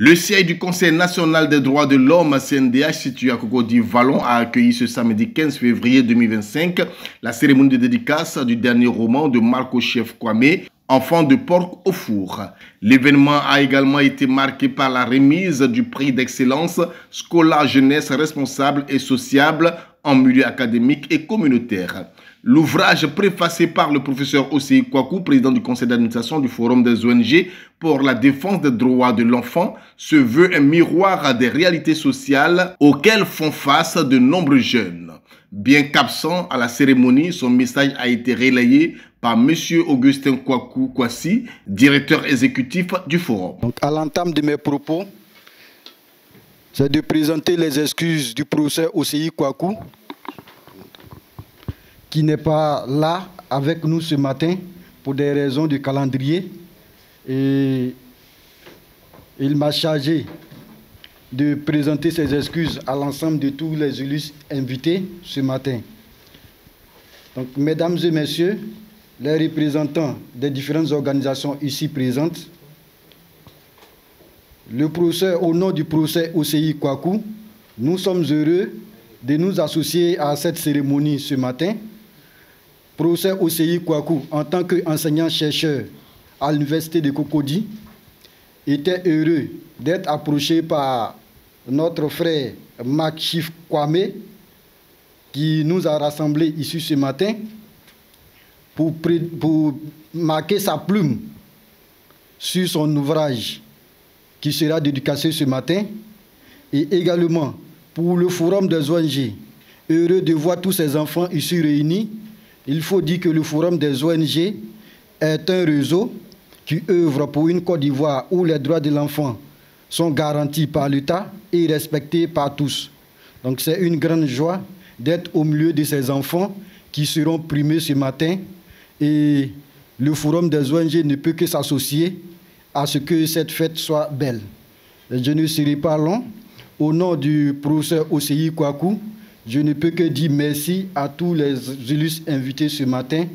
Le siège du Conseil national des droits de l'homme, CNDH, situé à Cocody-Vallon, a accueilli ce samedi 15 février 2025 la cérémonie de dédicace du dernier roman de Marco Chef Kwame, Enfant de porc au four. L'événement a également été marqué par la remise du prix d'excellence Scola Jeunesse responsable et sociable en milieu académique et communautaire. L'ouvrage préfacé par le professeur Osei Kwaku, président du conseil d'administration du Forum des ONG pour la défense des droits de l'enfant, se veut un miroir des réalités sociales auxquelles font face de nombreux jeunes. Bien qu'absent à la cérémonie, son message a été relayé par M. Augustin Kwaku Kwasi, directeur exécutif du Forum. Donc, à l'entame de mes propos, c'est de présenter les excuses du professeur Osei Kwaku, qui n'est pas là avec nous ce matin pour des raisons de calendrier. Et il m'a chargé de présenter ses excuses à l'ensemble de tous les élus invités ce matin. Donc, mesdames et messieurs, les représentants des différentes organisations ici présentes, le professeur, au nom du professeur Osei Kwaku, nous sommes heureux de nous associer à cette cérémonie ce matin. Professeur Osei Kwaku, en tant qu'enseignant-chercheur à l'université de Cocody, était heureux d'être approché par notre frère Marco Chef Kwame, qui nous a rassemblés ici ce matin pour marquer sa plume sur son ouvrage qui sera dédicacé ce matin, et également pour le Forum des ONG, heureux de voir tous ces enfants ici réunis. Il faut dire que le Forum des ONG est un réseau qui œuvre pour une Côte d'Ivoire où les droits de l'enfant sont garantis par l'État et respectés par tous. Donc c'est une grande joie d'être au milieu de ces enfants qui seront primés ce matin, et le Forum des ONG ne peut que s'associer à ce que cette fête soit belle. Je ne serai pas long. Au nom du professeur Osei Kwaku, je ne peux que dire merci à tous les élus invités ce matin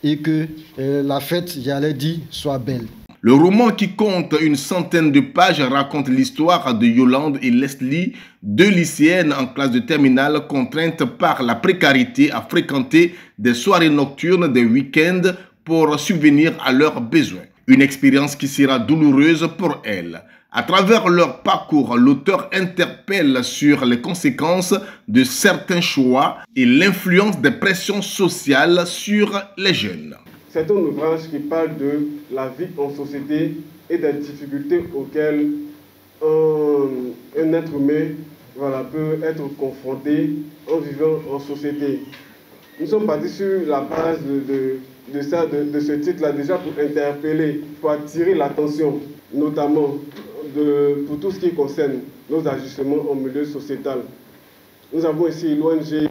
et que la fête, j'allais dire, soit belle. Le roman, qui compte une centaine de pages, raconte l'histoire de Yolande et Leslie, deux lycéennes en classe de terminale contraintes par la précarité à fréquenter des soirées nocturnes des week-ends pour subvenir à leurs besoins. Une expérience qui sera douloureuse pour elles. À travers leur parcours, l'auteur interpelle sur les conséquences de certains choix et l'influence des pressions sociales sur les jeunes. C'est un ouvrage qui parle de la vie en société et des difficultés auxquelles un être humain peut être confronté en vivant en société. Nous sommes partis sur la base de ce titre-là déjà pour interpeller, pour attirer l'attention, notamment pour tout ce qui concerne nos ajustements en milieu sociétal. Nous avons ici l'ONG,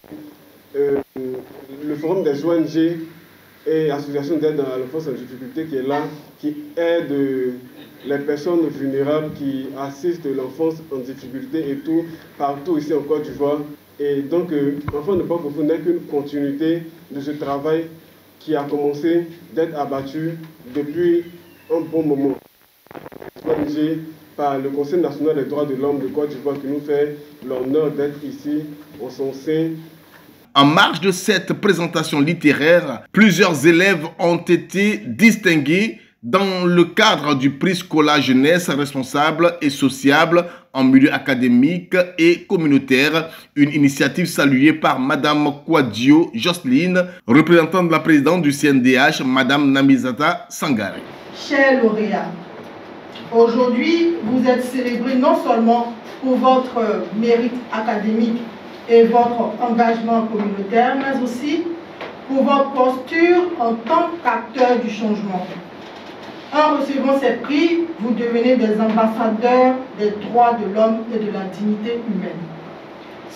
le Forum des ONG et Association d'aide à l'enfance en difficulté qui est là, qui aide les personnes vulnérables, qui assistent l'enfance en difficulté et tout, partout ici en Côte d'Ivoire. Et donc, Enfant de porc au four n'est qu'une continuité de ce travail qui a commencé d'être abattu depuis un bon moment. ONG par le Conseil national des droits de l'homme de Côte d'Ivoire qui nous fait l'honneur d'être ici en son sein. En marge de cette présentation littéraire, plusieurs élèves ont été distingués dans le cadre du prix Scola Jeunesse responsable et sociable en milieu académique et communautaire, une initiative saluée par Madame Kwadio Jocelyne, représentante de la présidente du CNDH, Madame Namizata Sangare. Chers lauréats, aujourd'hui, vous êtes célébrés non seulement pour votre mérite académique et votre engagement communautaire, mais aussi pour votre posture en tant qu'acteur du changement. En recevant ces prix, vous devenez des ambassadeurs des droits de l'homme et de la dignité humaine.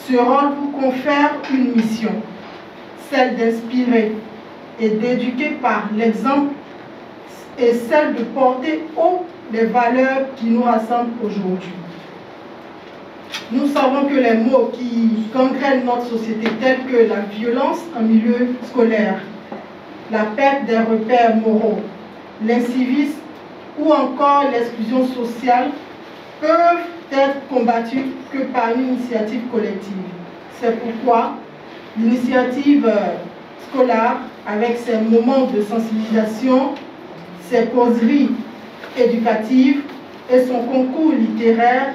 Ce rôle vous confère une mission, celle d'inspirer et d'éduquer par l'exemple et celle de porter haut les valeurs qui nous rassemblent aujourd'hui. Nous savons que les mots qui gangrènent notre société, tels que la violence en milieu scolaire, la perte des repères moraux, l'incivisme ou encore l'exclusion sociale, peuvent être combattus que par une initiative collective. C'est pourquoi l'initiative scolaire, avec ses moments de sensibilisation, ses causeries éducatives et son concours littéraire,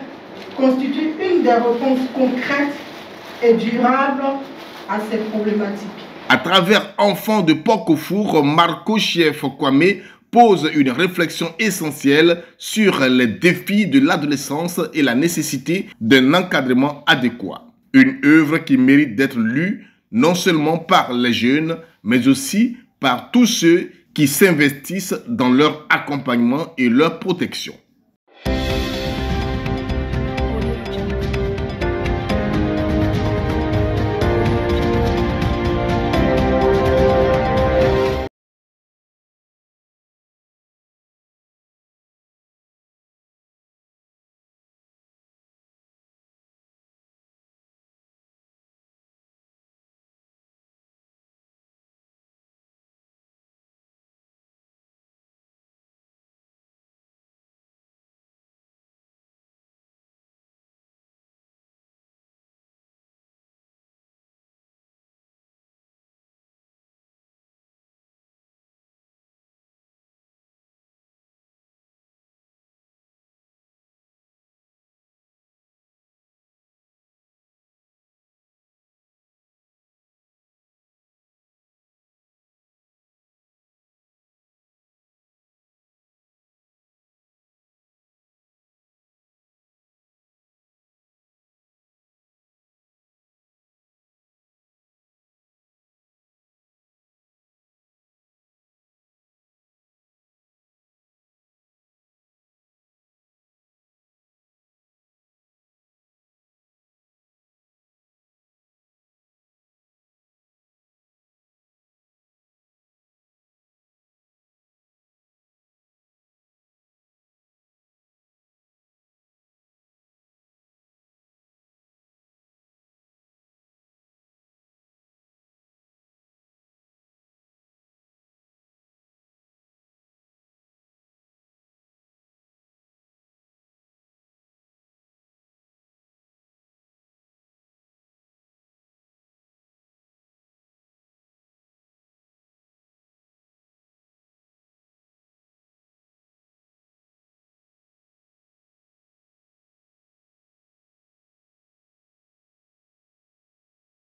constitue une des réponses concrètes et durables à ces problématiques. À travers Enfants de Port-au-Four, Marco Chef Kwame pose une réflexion essentielle sur les défis de l'adolescence et la nécessité d'un encadrement adéquat. Une œuvre qui mérite d'être lue non seulement par les jeunes, mais aussi par tous ceux qui s'investissent dans leur accompagnement et leur protection.